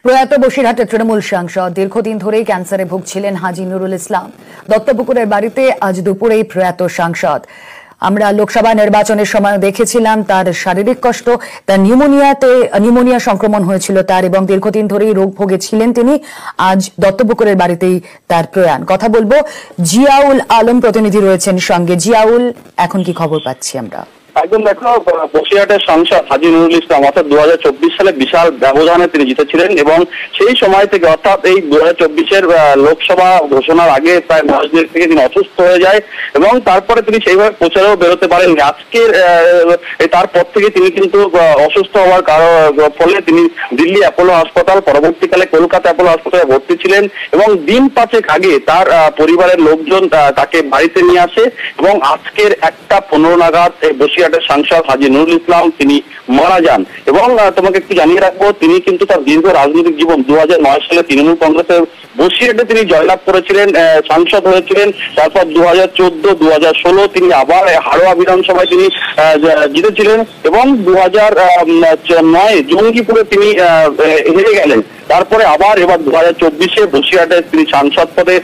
প্রয়াত বসিরহাটের তৃণমূল সাংসদ দীর্ঘদিন ধরেই ক্যান্সারে ভুগছিলেন হাজী নুরুল ইসলাম। দত্তপুকুরের বাড়িতে আজ দুপুরেই প্রয়াত সাংসদ। আমরা লোকসভা নির্বাচনের সময় দেখেছিলাম তার শারীরিক কষ্ট, তার নিউমোনিয়া সংক্রমণ হয়েছিল তার, এবং দীর্ঘদিন ধরেই রোগ ভোগেছিলেন তিনি। আজ দত্তপুকুরের বাড়িতেই তার প্রয়াণ। কথা বলবো, জিয়াউল আলম প্রতিনিধি রয়েছেন সঙ্গে। জিয়াউল, এখন কি খবর পাচ্ছি আমরা? একদম দেখো, বসিরহাটের সাংসদ হাজী নুরুল ইসলাম অর্থাৎ 2024 সালে বিশাল ব্যবধানে তিনি জিতেছিলেন এবং সেই সময় থেকে অর্থাৎ এই 2024-এর লোকসভা ঘোষণার আগে প্রায় 10 দিন থেকে তিনি অসুস্থ হয়ে যায় এবং তারপরে তিনি সেইভাবে প্রচারেও বেরোতে পারেননি। আজকের তারপর থেকে তিনি কিন্তু অসুস্থ হওয়ার ফলে তিনি দিল্লি অ্যাপোলো হাসপাতাল, পরবর্তীকালে কলকাতা অ্যাপোলো হাসপাতালে ভর্তি ছিলেন এবং দিন 5 আগে তার পরিবারের লোকজন তাকে বাড়িতে নিয়ে আসে এবং আজকের 1:15 নাগাদ বসিরহাটের সাংসদ হাজী নুরুল ইসলাম তিনি মারা যান। এবং তোমাকে একটু জানিয়ে রাখবো, তিনি কিন্তু তার দীর্ঘ রাজনৈতিক জীবন 2009 সালে তৃণমূল কংগ্রেসের বসিরহাটে তিনি জয়লাভ করেছিলেন, সাংসদ হয়েছিলেন। তারপর 2014, 2016 তিনি আবার হাড়োয়া বিধানসভায় তিনি জিতেছিলেন এবং 2009 জঙ্গিপুরে তিনি হেরে গেলেন। তারপরে আবার এবার 2024-এ বসিরহাটে তিনি সাংসদ পদে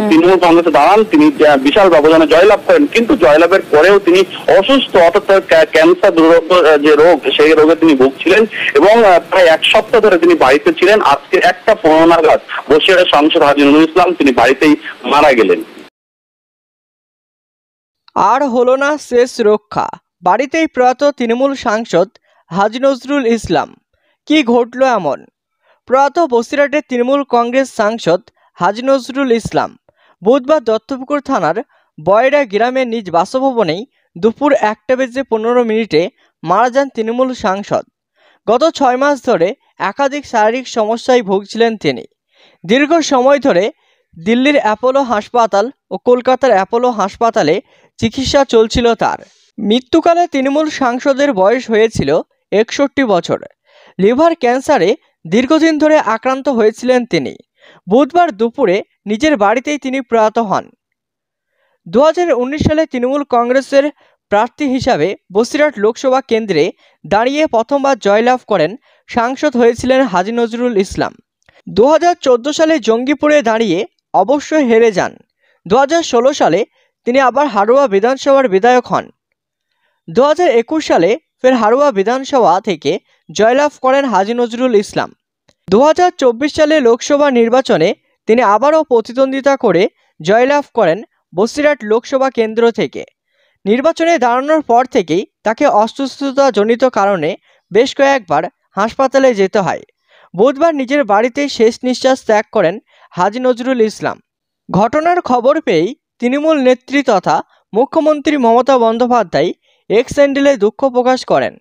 তৃণমূল কংগ্রেসে দাঁড়ান। তিনি বিশাল ব্যবধানে জয়লাভ করেন, কিন্তু জয়লাভের পরেও তিনি অসুস্থ, অর্থাৎ ক্যান্সার যে রোগ, সেই রোগে তিনি ভুগছিলেন এবং প্রায় 1 সপ্তাহ ধরে তিনি বাড়িতে ছিলেন। আজকে 1:15 নাগাদ বসিরহাটের সাংসদ হাজী নুরুল ইসলাম তিনি বাড়িতেই মারা গেলেন। আর হলো না শেষ রক্ষা, বাড়িতেই প্রয়াত তৃণমূল সাংসদ হাজী নজরুল ইসলাম। কি ঘটল এমন? প্রয়াত বসিরহাটের তৃণমূল কংগ্রেস সাংসদ হাজী নজরুল ইসলাম বুধবার দত্তপুকুর থানার বয়রা গ্রামের নিজ বাসভবনেই দুপুর 1:15 মারা যান তৃণমূল সাংসদ। গত 6 মাস ধরে একাধিক শারীরিক সমস্যায় ভুগছিলেন তিনি। দীর্ঘ সময় ধরে দিল্লির অ্যাপোলো হাসপাতাল ও কলকাতার অ্যাপোলো হাসপাতালে চিকিৎসা চলছিল তার। মৃত্যুকালে তৃণমূল সাংসদের বয়স হয়েছিল 61 বছর। লিভার ক্যান্সারে দীর্ঘদিন ধরে আক্রান্ত হয়েছিলেন তিনি। বুধবার দুপুরে নিজের বাড়িতেই তিনি প্রয়াত হন। 2019 সালে তৃণমূল কংগ্রেসের প্রার্থী হিসাবে বসিরহাট লোকসভা কেন্দ্রে দাঁড়িয়ে প্রথমবার জয়লাভ করেন সাংসদ হয়েছিলেন হাজী নজরুল ইসলাম। 2014 সালে জঙ্গিপুরে দাঁড়িয়ে অবশ্য হেরে যান। 2016 সালে তিনি আবার হাড়োয়া বিধানসভার বিধায়ক হন। 2021 সালে ফের হাড়োয়া বিধানসভা থেকে জয়লাভ করেন হাজী নজরুল ইসলাম। 2024 সালে লোকসভা নির্বাচনে তিনি আবারও প্রতিদ্বন্দ্বিতা করে জয়লাভ করেন বসিরহাট লোকসভা কেন্দ্র থেকে। নির্বাচনে দাঁড়ানোর পর থেকেই তাকে অসুস্থতাজনিত কারণে বেশ কয়েকবার হাসপাতালে যেতে হয়। বুধবার নিজের বাড়িতেই শেষ নিঃশ্বাস ত্যাগ করেন হাজী নজরুল ইসলাম। ঘটনার খবর পেয়েই তৃণমূল নেত্রী তথা মুখ্যমন্ত্রী মমতা বন্দ্যোপাধ্যায় এক্স হ্যান্ডেলে দুঃখ প্রকাশ করেন।